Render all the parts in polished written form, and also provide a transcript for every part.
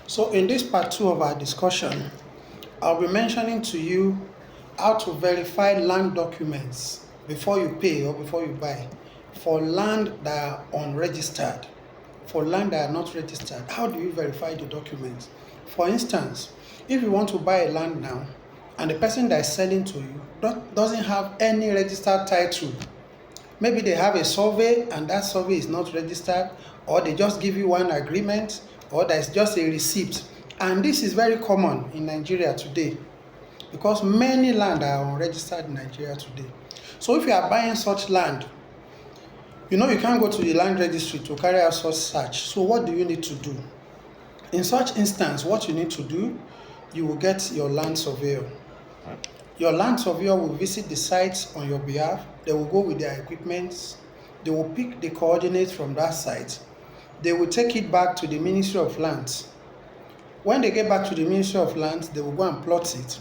So in this part 2 of our discussion, I'll be mentioning to you how to verify land documents before you pay or before you buy for land that are unregistered. For land that are not registered, how do you verify the documents? For instance, if you want to buy a land now and the person that is selling to you doesn't have any registered title, maybe they have a survey and that survey is not registered, or they just give you one agreement, or there's just a receipt. And this is very common in Nigeria today because many land are unregistered in Nigeria today. So if you are buying such land, you can't go to the land registry to carry out such search. So what do you need to do? In such instance, what you need to do, you will get your land surveyor. Your land surveyor will visit the sites on your behalf. They will go with their equipment. They will pick the coordinates from that site. They will take it back to the Ministry of Lands. When they get back to the Ministry of Lands, they will go and plot it.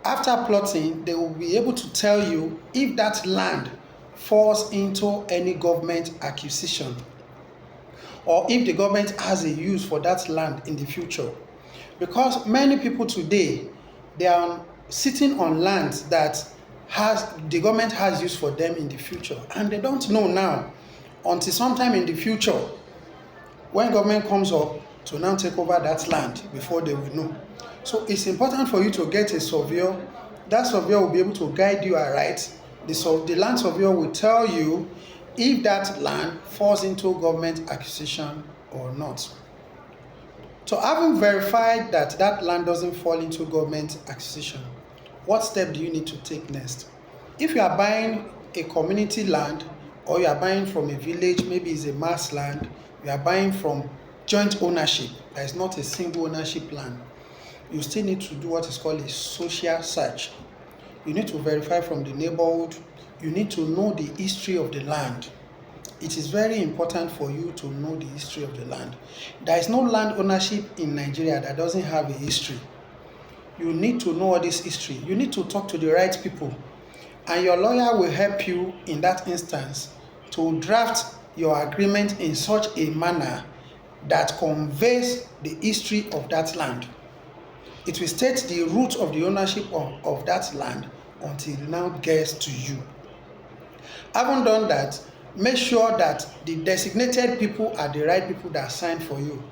After plotting, they will be able to tell you if that land falls into any government acquisition or if the government has a use for that land in the future. Because many people today, they are sitting on lands that the government has use for them in the future, and they don't know now until sometime in the future when government comes up to now take over that land before they will know. So it's important for you to get a surveyor. That surveyor will be able to guide you aright. The land surveyor will tell you if that land falls into government acquisition or not. So having verified that that land doesn't fall into government acquisition, what step do you need to take next? If you are buying a community land or you are buying from a village, maybe it's a mass land, you are buying from joint ownership, that is not a single ownership land, you still need to do what is called a social search. You need to verify from the neighborhood. You need to know the history of the land. It is very important for you to know the history of the land. There is no land ownership in Nigeria that doesn't have a history. You need to know all this history. You need to talk to the right people. And your lawyer will help you in that instance to draft your agreement in such a manner that conveys the history of that land. It will state the root of the ownership of that land until it now gets to you. Having done that, make sure that the designated people are the right people that signed for you.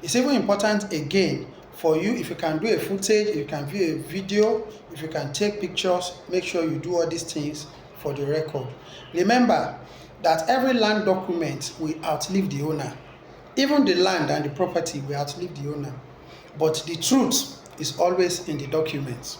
It's even important again for you, if you can do a footage, if you can view a video, if you can take pictures, make sure you do all these things for the record. Remember that every land document will outlive the owner. Even the land and the property will outlive the owner. But the truth is always in the documents.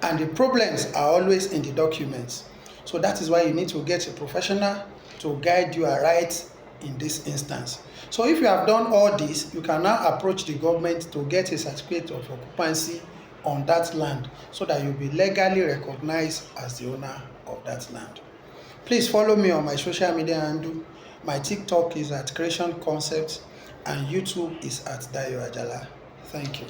And the problems are always in the documents. So that is why you need to get a professional to guide you aright in this instance. So if you have done all this, you can now approach the government to get a certificate of occupancy on that land so that you'll be legally recognized as the owner of that land. Please follow me on my social media handle. My TikTok is at Creation Concepts and YouTube is at Dayo Ajala. Thank you.